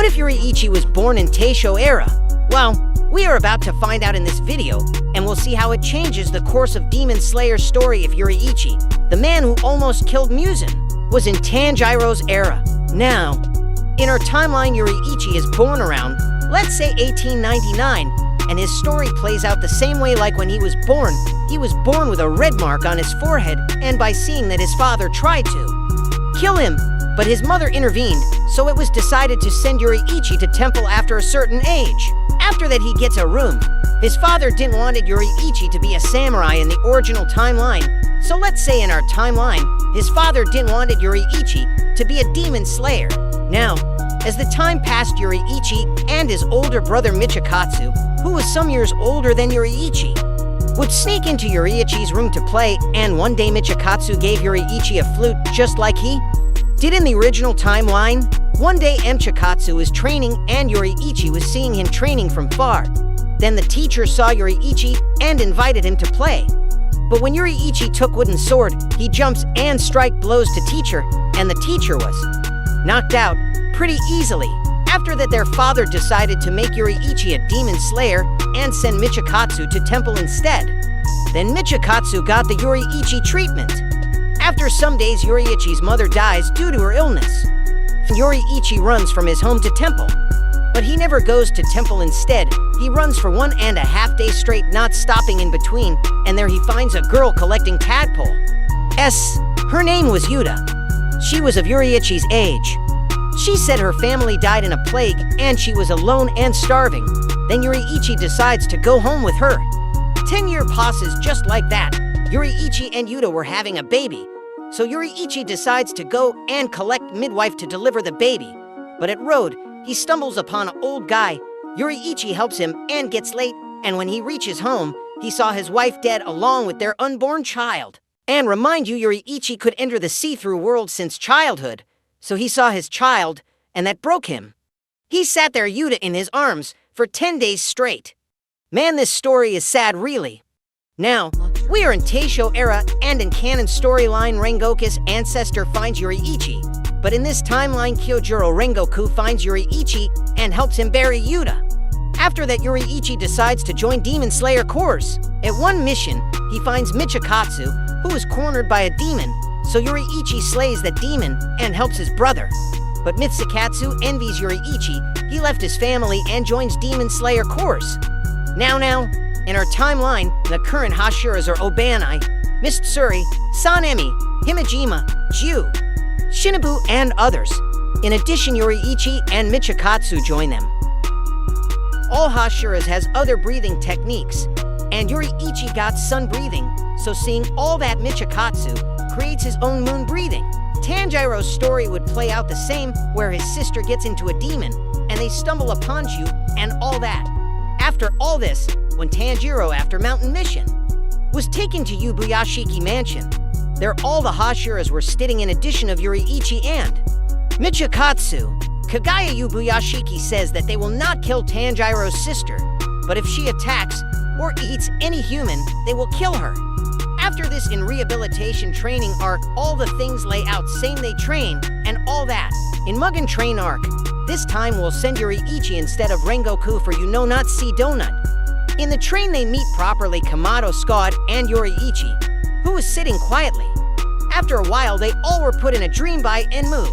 What if Yoriichi was born in Taisho era? Well, we are about to find out in this video, and we'll see how it changes the course of Demon Slayer's story if Yoriichi, the man who almost killed Muzan, was in Tanjiro's era. Now, in our timeline, Yoriichi is born around, let's say 1899, and his story plays out the same way like when he was born. He was born with a red mark on his forehead, and by seeing that his father tried to kill him, but his mother intervened, so it was decided to send Yoriichi to temple after a certain age. After that, he gets a room. His father didn't want Yoriichi to be a samurai in the original timeline, so let's say in our timeline, his father didn't want Yoriichi to be a demon slayer. Now, as the time passed, Yoriichi and his older brother Michikatsu, who was some years older than Yoriichi, would sneak into Yoriichi's room to play, and one day Michikatsu gave Yoriichi a flute just like he did in the original timeline. One day Michikatsu was training and Yoriichi was seeing him training from far. Then the teacher saw Yoriichi and invited him to play. But when Yoriichi took wooden sword, he jumps and strike blows to teacher, and the teacher was knocked out pretty easily. After that, their father decided to make Yoriichi a demon slayer and send Michikatsu to temple instead. Then Michikatsu got the Yoriichi treatment. After some days, Yoriichi's mother dies due to her illness. Yoriichi runs from his home to temple. But he never goes to temple instead. He runs for 1.5 days straight, not stopping in between, and there he finds a girl collecting tadpole. Her name was Yuta. She was of Yoriichi's age. She said her family died in a plague, and she was alone and starving. Then Yoriichi decides to go home with her. 10 years passes just like that. Yoriichi and Yuta were having a baby. So Yoriichi decides to go and collect midwife to deliver the baby. But at road, he stumbles upon an old guy. Yoriichi helps him and gets late, and when he reaches home, he saw his wife dead along with their unborn child. And remind you, Yoriichi could enter the see-through world since childhood, so he saw his child, and that broke him. He sat there, Yuta in his arms, for 10 days straight. Man, this story is sad, really. Now, we are in Taisho era, and in canon storyline, Rengoku's ancestor finds Yoriichi. But in this timeline, Kyojuro Rengoku finds Yoriichi and helps him bury Yuta. After that, Yoriichi decides to join Demon Slayer Corps. At one mission, he finds Michikatsu, who is cornered by a demon, so Yoriichi slays that demon and helps his brother. But Michikatsu envies Yoriichi. He left his family and joins Demon Slayer Corps. Now, in our timeline, the current Hashiras are Obanai, Mitsuri, Sanemi, Himejima, Jiu, Shinobu, and others. In addition, Yoriichi and Michikatsu join them. All Hashiras has other breathing techniques, and Yoriichi got sun breathing, so seeing all that, Michikatsu creates his own moon breathing. Tanjiro's story would play out the same, where his sister gets into a demon, and they stumble upon Ju and all that. After all this, when Tanjiro, after mountain mission, was taken to Yubuyashiki Mansion, there all the Hashiras were sitting in addition of Yoriichi and Michikatsu. Kagaya Yubuyashiki says that they will not kill Tanjiro's sister, but if she attacks or eats any human, they will kill her. After this, in rehabilitation training arc, all the things lay out same they train and all that. In Mugen Train arc, this time we'll send Yoriichi instead of Rengoku for not see donut. In the train, they meet properly Kamado Scott and Yoriichi, who was sitting quietly. After a while, they all were put in a dream by Enmu.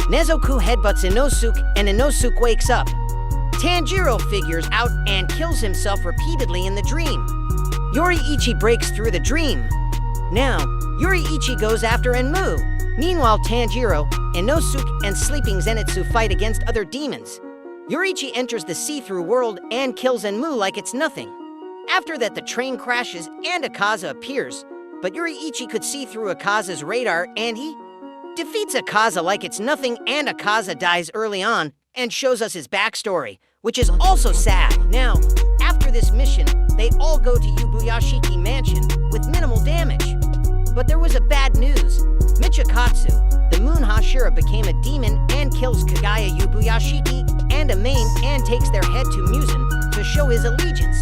Nezoku headbutts Inosuke, and Inosuke wakes up. Tanjiro figures out and kills himself repeatedly in the dream. Yoriichi breaks through the dream. Now, Yoriichi goes after Enmu. Meanwhile, Tanjiro, Inosuke, and sleeping Zenitsu fight against other demons. Yoriichi enters the see-through world and kills Enmu like it's nothing. After that, the train crashes and Akaza appears, but Yoriichi could see through Akaza's radar and he defeats Akaza like it's nothing, and Akaza dies early on and shows us his backstory, which is also sad. Now, after this mission, they all go to Yubuyashiki Mansion with minimal damage. But there was a bad news. Michikatsu, the Moon Hashira, became a demon and kills Kagaya Yubuyashiki and Amain and takes their head to Muzan to show his allegiance.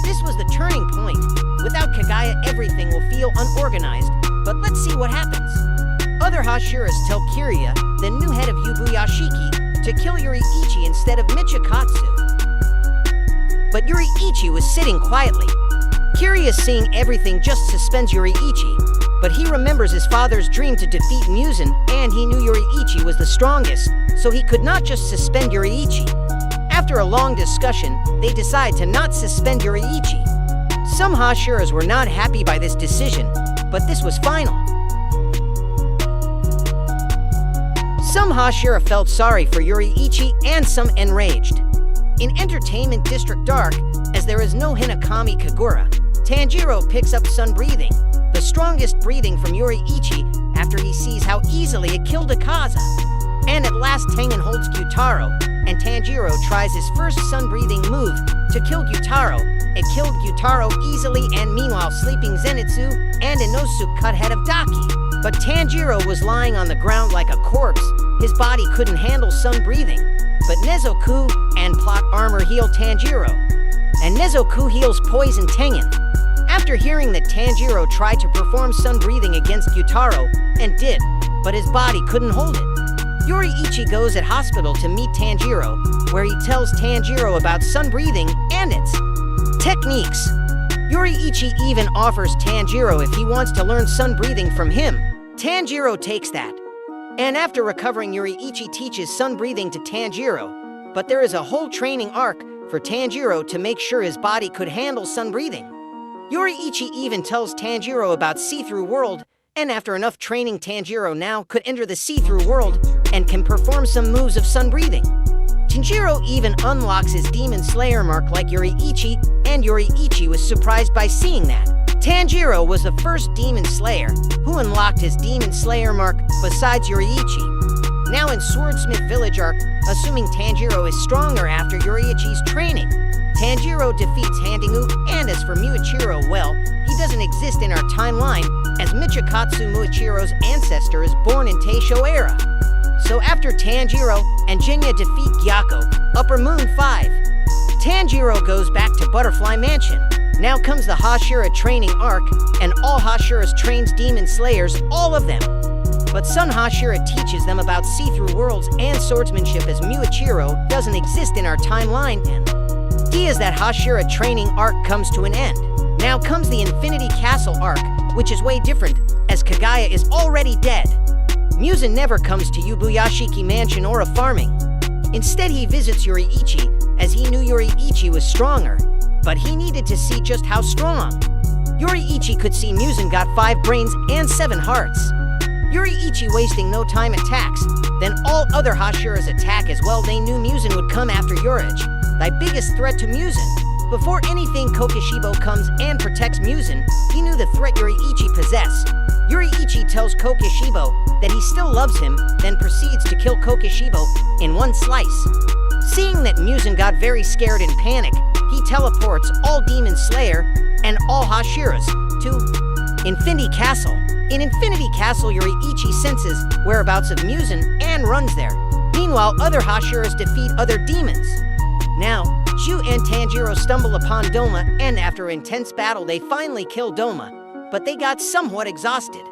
This was the turning point. Without Kagaya, everything will feel unorganized, but let's see what happens. Other Hashiras tell Kiryu, the new head of Yubuyashiki, to kill Yoriichi instead of Michikatsu. But Yoriichi was sitting quietly. Curious seeing everything just suspends Yoriichi, but he remembers his father's dream to defeat Muzan, and he knew Yoriichi was the strongest, so he could not just suspend Yoriichi. After a long discussion, they decide to not suspend Yoriichi. Some Hashiras were not happy by this decision, but this was final. Some Hashira felt sorry for Yoriichi and some enraged. In Entertainment District Dark, as there is no Hinakami Kagura, Tanjiro picks up sun breathing, the strongest breathing from Yoriichi after he sees how easily it killed Akaza. And at last Tengen holds Gyutaro, and Tanjiro tries his first sun breathing move to kill Gyutaro. It killed Gyutaro easily, and meanwhile sleeping Zenitsu and Inosuke cut head of Daki. But Tanjiro was lying on the ground like a corpse. His body couldn't handle sun breathing. But Nezoku and plot armor heal Tanjiro. And Nezoku heals poison Tengen. After hearing that Tanjiro tried to perform sun breathing against Gyutaro, and did, but his body couldn't hold it. Yoriichi goes at hospital to meet Tanjiro, where he tells Tanjiro about sun breathing and its techniques. Yoriichi even offers Tanjiro if he wants to learn sun breathing from him. Tanjiro takes that. And after recovering, Yoriichi teaches sun breathing to Tanjiro, but there is a whole training arc for Tanjiro to make sure his body could handle sun breathing. Yoriichi even tells Tanjiro about see-through world, and after enough training, Tanjiro now could enter the see-through world and can perform some moves of sun breathing. Tanjiro even unlocks his Demon Slayer mark like Yoriichi, and Yoriichi was surprised by seeing that. Tanjiro was the first Demon Slayer who unlocked his Demon Slayer mark besides Yoriichi. Now in Swordsmith Village arc, assuming Tanjiro is stronger after Yoriichi's training, Tanjiro defeats Handingu, and as for Muichiro, well, he doesn't exist in our timeline, as Michikatsu Muichiro's ancestor is born in Taisho era. So after Tanjiro and Jinya defeat Gyako, Upper Moon 5, Tanjiro goes back to Butterfly Mansion. Now comes the Hashira training arc, and all Hashiras trains Demon Slayers, all of them. But Sun Hashira teaches them about see-through worlds and swordsmanship, as Muichiro doesn't exist in our timeline, and as that Hashira training arc comes to an end. Now comes the Infinity Castle arc, which is way different, as Kagaya is already dead. Muzan never comes to Yubuyashiki Mansion or a farming. Instead, he visits Yoriichi, as he knew Yoriichi was stronger, but he needed to see just how strong. Yoriichi could see Muzan got 5 brains and 7 hearts. Yoriichi wasting no time attacks, then all other Hashiras attack as well. They knew Muzan would come after Yoriichi, thy biggest threat to Muzan. Before anything, Kokishibo comes and protects Muzan. He knew the threat Yoriichi possessed. Yoriichi tells Kokishibo that he still loves him, then proceeds to kill Kokishibo in one slice. Seeing that Muzan got very scared and panic, he teleports all Demon Slayer and all Hashiras to Infinity Castle. In Infinity Castle, Yoriichi senses whereabouts of Muzan and runs there. Meanwhile, other Hashiras defeat other demons. Now, Ju and Tanjiro stumble upon Doma, and after intense battle they finally kill Doma, but they got somewhat exhausted.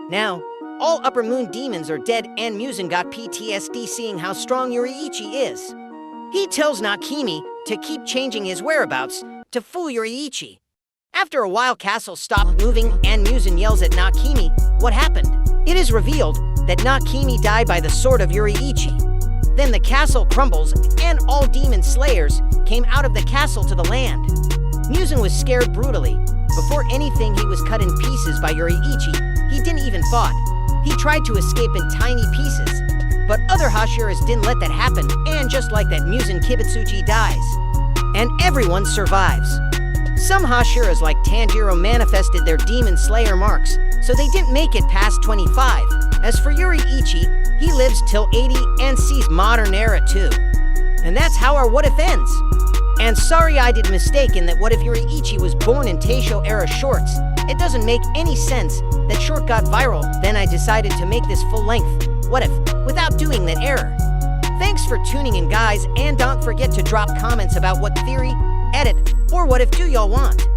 Now, all Upper Moon demons are dead, and Muzan got PTSD seeing how strong Yoriichi is. He tells Nakimi to keep changing his whereabouts to fool Yoriichi. After a while, castle stopped moving, and Muzan yells at Nakimi what happened. It is revealed that Nakimi died by the sword of Yoriichi. Then the castle crumbles, and all Demon Slayers came out of the castle to the land. Muzan was scared brutally. Before anything, he was cut in pieces by Yoriichi. He didn't even fight. He tried to escape in tiny pieces, but other Hashiras didn't let that happen, and just like that, Muzan Kibutsuji dies. And everyone survives. Some Hashiras like Tanjiro manifested their Demon Slayer marks, so they didn't make it past 25. As for Yoriichi, he lives till 80 and sees modern era too. And that's how our What If ends. And sorry I did mistake in that What If Yoriichi was born in Taisho era shorts. It doesn't make any sense that short got viral, then I decided to make this full length What If without doing that error. Thanks for tuning in guys, and don't forget to drop comments about what theory, edit, or what if do y'all want.